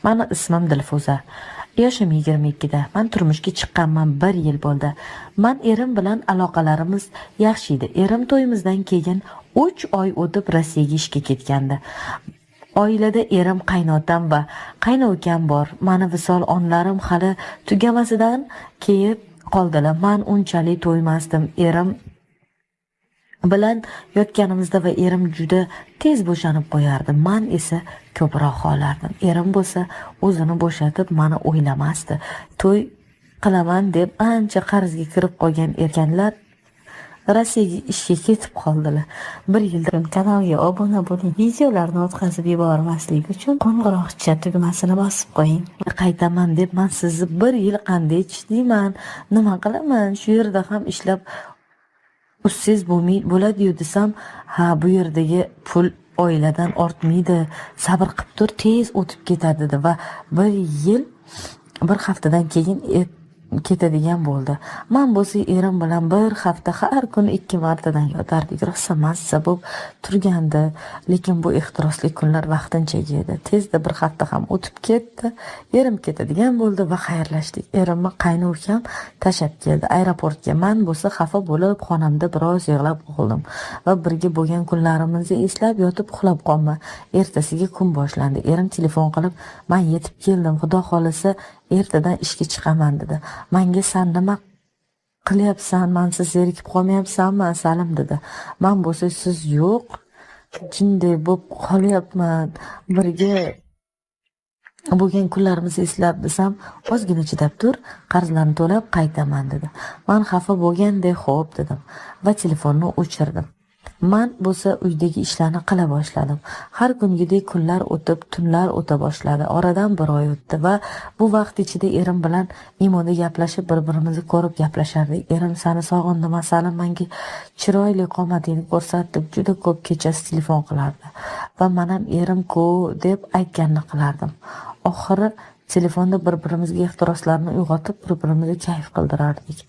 Mani ismim Dilfuza. Yoshim 22da. Men turmushga chiqqanman 1 yil bo'ldi. Men erim bilan aloqalarimiz yaxshi edi. Erim to'yimizdan keyin 3 oy o'tib Rossiyaga ishga ketgandi. Oilada erim, qaynotam va qaynukam bor. Mani visol onlarim hali tugamasidan kelib qoldilar. Men unchalik to'ymasdim. Erim bilan yotganimizda va erim juda tez bo'shanib qo'yardi. Men esa ko'proq xohlardim. Erim bo'lsa o'zini bo'shatib meni o'ylamasdi. To'y qilaman deb ancha qarzga kirib qolgan ekanlar Rossiyaga ishga ketib qoldilar. 1 yildan kanalga obuna bo'ling. Videolarni o'tkazib yubormaslik uchun qo'ng'iroqcha tugmasini bosib qo'ying. Qaytaman deb men sizni 1 yil qanday chidayman, nima qilaman, shu yerda ham ishlab ussiz bo'ladi-yu desam, ha bu yerdagi pul oiladan ortmaydi, sabr qilib tur, tez o'tib ketadi dedi va 1 yil 1 haftadan keyin ketadigan bo'ldi. Men bo'lsa erim bilan 1 hafta har kuni 2 martadan yotardik. Rosa massa bo'lib turgandi, lekin bu ehtirosli kunlar vaqtinchaga edi. Tezda 1 hafta ham o'tib ketdi. Erim ketadigan bo'ldi va xayrlashdik. Erimni qaynukam tashab keldi aeroportga. Men bo'lsa xafa bo'lib xonamda biroz yig'lab qoldim va birga bo'lgan kunlarimizni eslab yotib uxlab qolma. Ertasiga kun boshlandi. Erim telefon qilib, "Men yetib keldim, xudo xolasa ertadan ishga chiqaman" dedi. Menga "Sen nima qilyapsan? Mensiz zerikib qolmayapsanmi, Salim" dedi. Men bo'lsa "Siz yo'q, jinday bo'lib qolyapman. Birga bo'lgan kunlarimizni eslab" desam, "Ozgina chidab tur, qarzlarni to'lab qaytaman" dedi. Men xafa bo'lganday "Xo'p" dedim va telefonni o'chirdim. Men bo'lsa uydagi ishlarni qila boshladim. Har kungidek kunlar o'tib, tunlar o'ta boshladi. Oradan 1 oy o'tdi va bu vaqt ichida erim bilan imoda gaplashib, bir-birimizni ko'rib gaplashardik. Erim "Seni sog'indim, Salim menga chiroyli qomatingni ko'rsatib, juda ko'p kechasi telefon qilardi va men ham erim-ku deb aytganini qilardim. Oxiri telefonda bir-birimizga ehtiroslarni uyg'otib, bir-birimizni kayf qildirardik.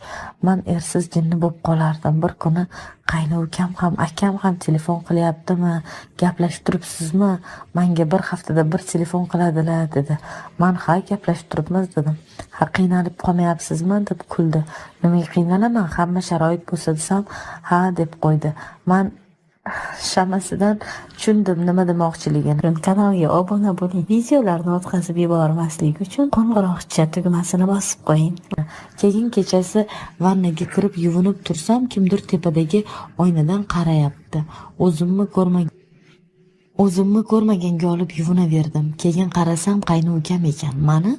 Men ersiz jinni bo'lib qolardim. Bir kuni qaynukam ham, akam ham telefon qilyaptimi, gaplashib turibsizmi? Menga 1 haftada 1 telefon qiladilar dedi. Men "Ha, gaplashib turibmiz" dedim. "Ha, qiynalib qolmayapsizmi?" deb kuldi. "Nimaga qiynalaman? Hamma sharoit bo'lsa" desam, "Ha" deb qo'ydi. Men shamasidan tushundim nima demoqchiligini. Kanalga obuna bo'ling. Videolarni o'tkazib yubormaslik uchun qo'ng'iroqcha tugmasini bosib qo'ying. Keyin kechasi vannaga kirib yuvinib tursam, kimdir tepadagi oynadan qarayapti. O'zimni ko'rmaganga olib yuvinaverdim. Keyin qarasam qaynukam ekan. Meni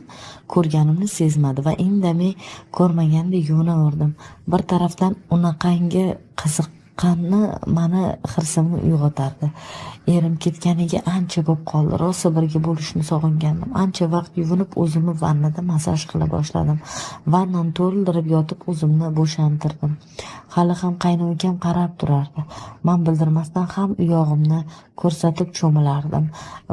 ko'rganimni sezmadi va indamay ko'rmagandek yuvinaverdim. Bir tarafdan unaqangi qiziqqani meni hirsimni uyg'otardi. Erim ketganiga ancha bo'lib qoldi. Rosa birga bo'lishni sog'ingandim. Ancha vaqt yuvinib o'zimni vannada massaj qila boshladim. Vannani to'ldirib yotib o'zimni bo'shantirdim. Hali ham qaynukam qarab turardi. Men bildirmasdan ham uyog'imni ko'rsatib cho'milardim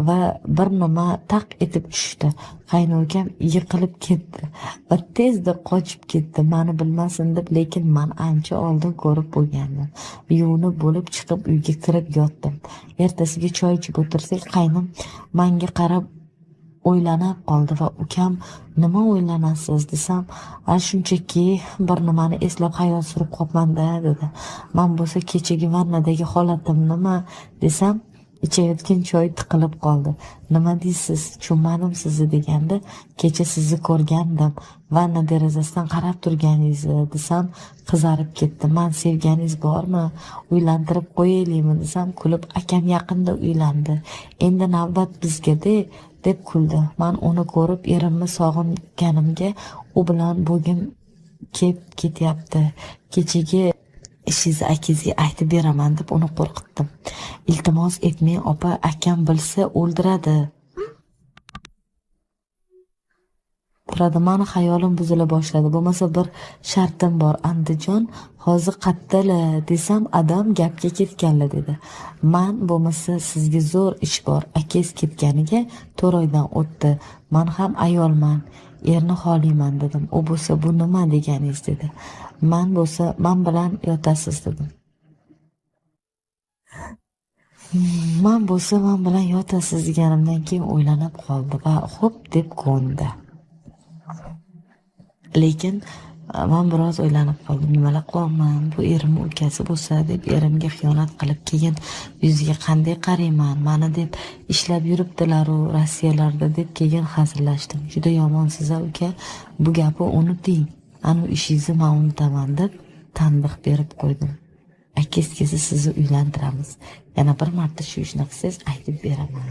va bir nima taq etib tushdi. Qaynukam yiqilib ketdi va tezda qochib ketdi. Meni bilmasin deb, lekin men ancha oldin ko'rib bo'lgandim. Yuvinib bo'lib chiqib uyga kirib yotdim. Ertasiga choy ichib o'tirsak, qaynim menga qarab o'ylanib qoldi va "Ukam, nima o'ylanasiz?" desam, "Shunchaki bir nimani eslab xayol surib qolmanda" dedi. Men bo'lsa kechagi vannadagi holatim nima desam, ichayotgan choy tiqilib qoldi. "Nima deysiz? Tushunmadim sizni" deganda, "Kecha sizni ko'rgandim. Vanna derazasidan qarab turganingizni" desam, qizarib ketdi. "Men sevganingiz bormi? Uylantirib qo'yaylikmi" desam, kulib, "Akam yaqinda uylandi. Endi navbat bizga-da" deb kuldi. Men uni ko'rib erimni sog'inganimga u bilan bo'gim ketyapti. Kechagi ishingizni akangizga aytib beraman deb uni qo'rqitdim. "Iltimos etmang opa, akam bilsa o'ldiradi" turadi. Meni xayolim buzila boshladi. "Bo'lmasa bir shartim bor, Andijon hozir qayerdalar" desam, "Adam gapga ketganlar" dedi. "Men bo'lmasa sizga zo'r ish bor. Akangiz ketganiga 4 oydan o'tdi. Men ham ayolman, erni xoliyman" dedim. "U bo'lsa bu nima deganingiz" dedi. "Men bo'lsa men bilan yotasiz" dedim. Man bo'lsa man bilan yotasiz deganimdan keyin o'ylanib qoldi va xo'p deb ko'ndi. Lekin man biroz o'ylanib qoldim. Nimalar qilaman? Bu erim ukasi bo'lsa deb erimga xiyonat qilib keyin yuziga qanday qarayman? Mani deb ishlab yuribdilar-u Rossiyalarda deb keyin hazillashdim. Juda yomonsiz uka. Bu gapni unuting. Anu ishingizni men unutaman deb tanbeh berib qo'ydim. Akasiz sizni uylantiramiz. Yana bir marta shu ishni qilsangiz aytib beraman.